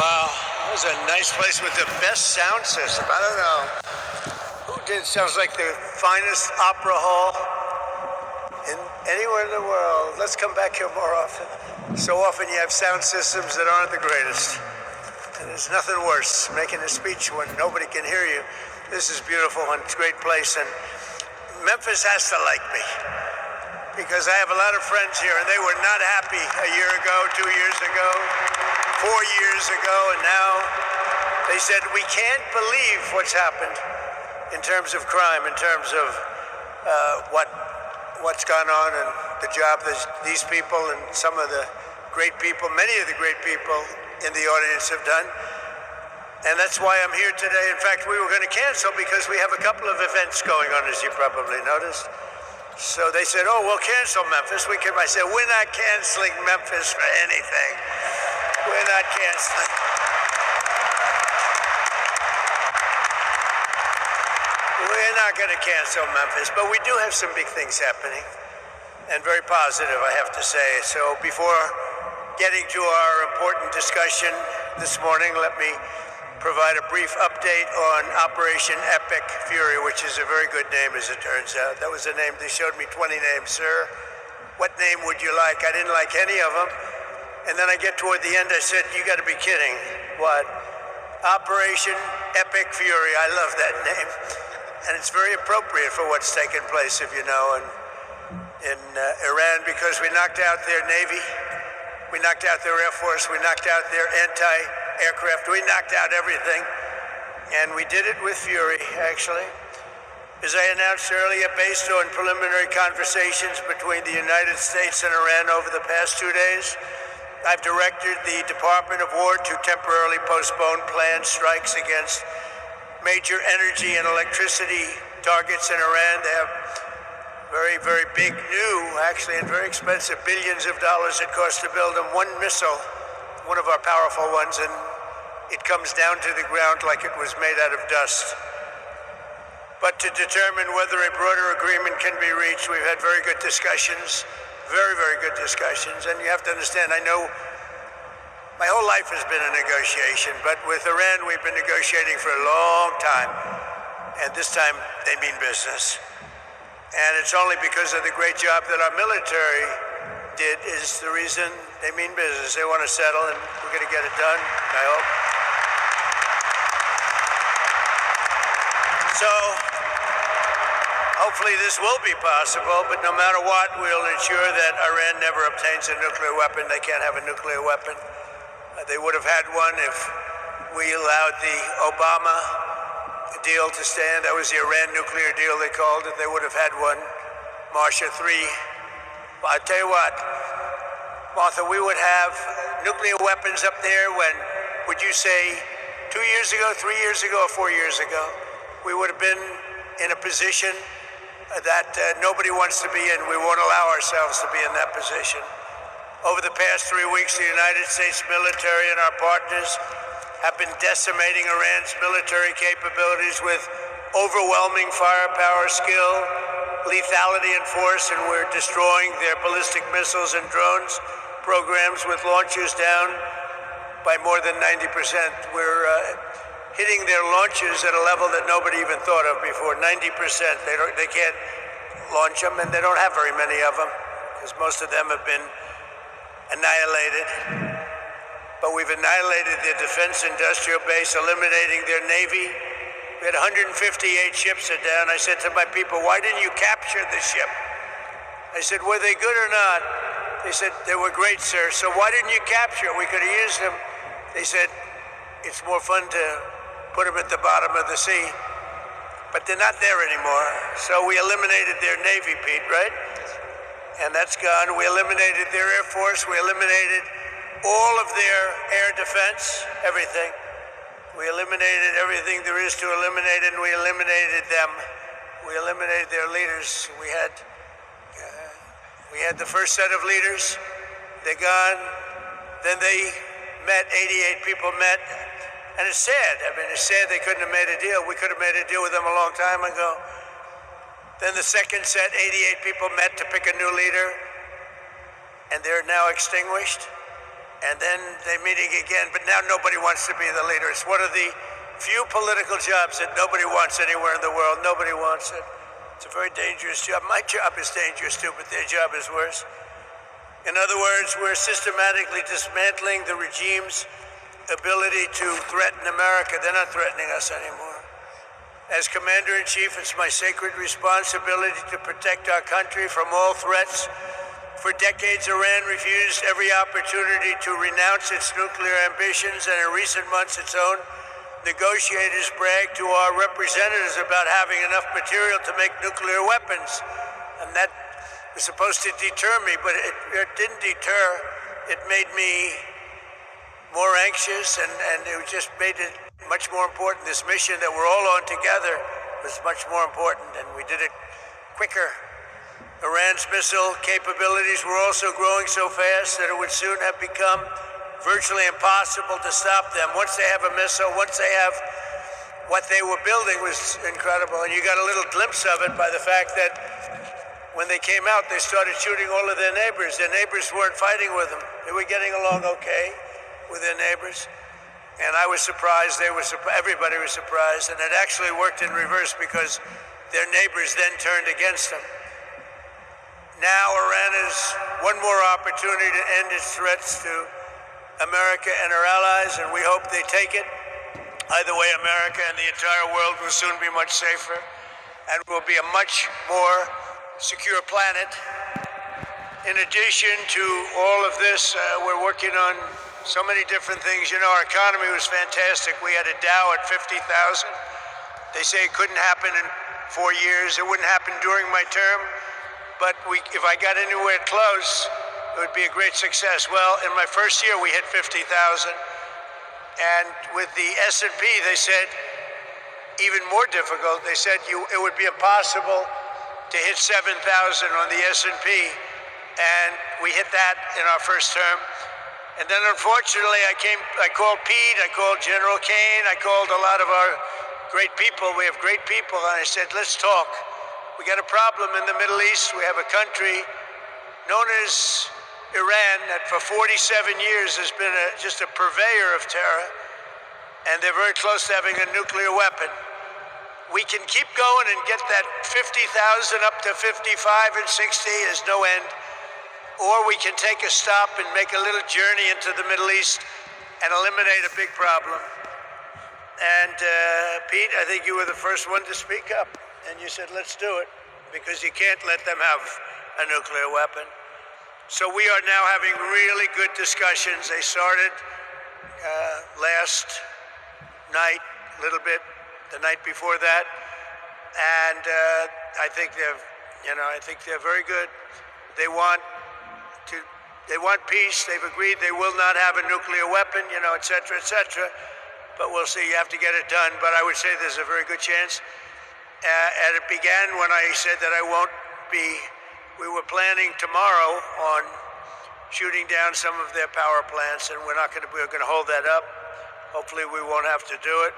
Wow, that was a nice place with the best sound system. I don't know who did. Sounds like the finest opera hall in anywhere in the world. Let's come back here more often. So often you have sound systems that aren't the greatest. And there's nothing worse, making a speech when nobody can hear you. This is beautiful and it's a great place. And Memphis has to like me, because I have a lot of friends here, and they were not happy a year ago, 2 years ago, 4 years ago, and now they said, we can't believe what's happened in terms of crime, in terms of what's gone on, and the job that these people and some of the great people, many of the great people in the audience have done. And that's why I'm here today. In fact, we were going to cancel because we have a couple of events going on, as you probably noticed. So they said, oh, we'll cancel Memphis. I said, we're not canceling Memphis for anything. We're not canceling. We're not going to cancel Memphis, but we do have some big things happening, and very positive, I have to say. So before getting to our important discussion this morning, let me provide a brief update on Operation Epic Fury, which is a very good name, as it turns out. That was a name. They showed me 20 names. Sir, what name would you like? I didn't like any of them. And then I get toward the end, I said, you got to be kidding. What? Operation Epic Fury. I love that name. And it's very appropriate for what's taken place, if you know, in Iran, because we knocked out their Navy. We knocked out their Air Force. We knocked out their anti-aircraft. We knocked out everything. And we did it with fury, actually. As I announced earlier, based on preliminary conversations between the United States and Iran over the past 2 days, I've directed the Department of War to temporarily postpone planned strikes against major energy and electricity targets in Iran. They have very, very big, new, actually, and very expensive, billions of dollars it costs to build them. One missile, one of our powerful ones, and it comes down to the ground like it was made out of dust. But to determine whether a broader agreement can be reached, we've had very good discussions, very, very good discussions. And you have to understand, I know my whole life has been a negotiation, but with Iran, we've been negotiating for a long time. And this time, they mean business. And it's only because of the great job that our military did is the reason they mean business. They want to settle, and we're going to get it done, I hope. So, hopefully this will be possible, but no matter what, we'll ensure that Iran never obtains a nuclear weapon. They can't have a nuclear weapon. They would have had one if we allowed the Obama deal to stand. That was the Iran nuclear deal, they called it. They would have had one. Marcia 3. Well, I'll tell you what, Martha, we would have nuclear weapons up there when, would you say, 2 years ago, 3 years ago, or 4 years ago? We would have been in a position that nobody wants to be in. We won't allow ourselves to be in that position. Over the past 3 weeks, the United States military and our partners have been decimating Iran's military capabilities with overwhelming firepower, skill, lethality, and force, and we're destroying their ballistic missiles and drones programs with launchers down by more than 90%. We're hitting their launchers at a level that nobody even thought of before, 90%. They can't launch them, and they don't have very many of them, because most of them have been annihilated. But we've annihilated their defense industrial base, eliminating their Navy. We had 158 ships are down. I said to my people, why didn't you capture the ship? I said, were they good or not? They said, they were great, sir. So why didn't you capture it? We could have used them. They said, it's more fun to put them at the bottom of the sea. But they're not there anymore. So we eliminated their Navy, Pete, right? And that's gone. We eliminated their Air Force. We eliminated all of their air defense, everything. We eliminated everything there is to eliminate, and we eliminated them. We eliminated their leaders. We had the first set of leaders. They're gone. Then they met, 88 people met. And it's sad. I mean, it's sad they couldn't have made a deal. We could have made a deal with them a long time ago. Then the second set, 88 people met to pick a new leader. And they're now extinguished. and then they're meeting again, but now nobody wants to be the leader. It's one of the few political jobs that nobody wants anywhere in the world. Nobody wants it. It's a very dangerous job. My job is dangerous too, but their job is worse. In other words, we're systematically dismantling the regime's ability to threaten America. They're not threatening us anymore. As Commander-in-Chief, it's my sacred responsibility to protect our country from all threats. For decades, Iran refused every opportunity to renounce its nuclear ambitions, and in recent months, its own negotiators bragged to our representatives about having enough material to make nuclear weapons. And that was supposed to deter me, but it didn't deter. It made me more anxious, and it just made it much more important. This mission that we're all on together was much more important, and we did it quicker. Iran's missile capabilities were also growing so fast that it would soon have become virtually impossible to stop them. Once they have a missile, once they have what they were building was incredible. And you got a little glimpse of it by the fact that when they came out, they started shooting all of their neighbors. Their neighbors weren't fighting with them. They were getting along okay with their neighbors. And I was surprised, everybody was surprised, and it actually worked in reverse because their neighbors then turned against them. Now Iran has one more opportunity to end its threats to America and her allies, and we hope they take it. Either way, America and the entire world will soon be much safer and will be a much more secure planet. In addition to all of this, we're working on so many different things. You know, our economy was fantastic. We had a Dow at 50,000. They say it couldn't happen in 4 years. It wouldn't happen during my term. But if I got anywhere close, it would be a great success. Well, in my first year, we hit 50,000. And with the S&P, they said, even more difficult. They said it would be impossible to hit 7,000 on the S&P. And we hit that in our first term. And then, unfortunately, I called Pete, I called General Kane, I called a lot of our great people. We have great people. And I said, let's talk. We got a problem in the Middle East. We have a country known as Iran that for 47 years has been just a purveyor of terror, and they're very close to having a nuclear weapon. We can keep going and get that 50,000 up to 55 and 60, there's no end, or we can take a stop and make a little journey into the Middle East and eliminate a big problem. And Pete, I think you were the first one to speak up, and you said, let's do it, because you can't let them have a nuclear weapon. So we are now having really good discussions. They started last night, a little bit, the night before that, and I think they're very good. They want peace. They've agreed they will not have a nuclear weapon, et cetera, et cetera. But we'll see. You have to get it done. But I would say there's a very good chance. And it began when I said that I won't be. We were planning tomorrow on shooting down some of their power plants, and we're going to hold that up. Hopefully we won't have to do it,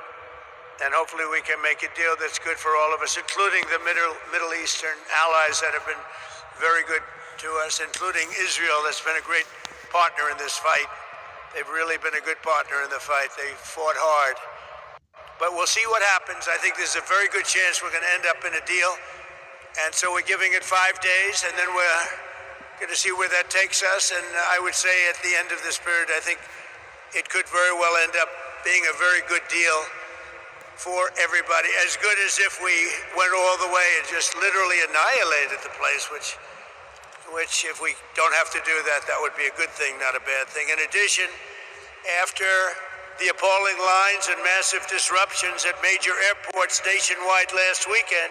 and hopefully we can make a deal that's good for all of us, including the Middle Eastern allies that have been very good to us, including Israel, that's been a great partner in this fight. They've really been a good partner in the fight. They fought hard. But we'll see what happens. I think there's a very good chance we're going to end up in a deal. And so we're giving it 5 days, and then we're going to see where that takes us. And I would say at the end of this period, I think it could very well end up being a very good deal for everybody. As good as if we went all the way and just literally annihilated the place, which if we don't have to do that, that would be a good thing, not a bad thing. In addition, after the appalling lines and massive disruptions at major airports nationwide last weekend,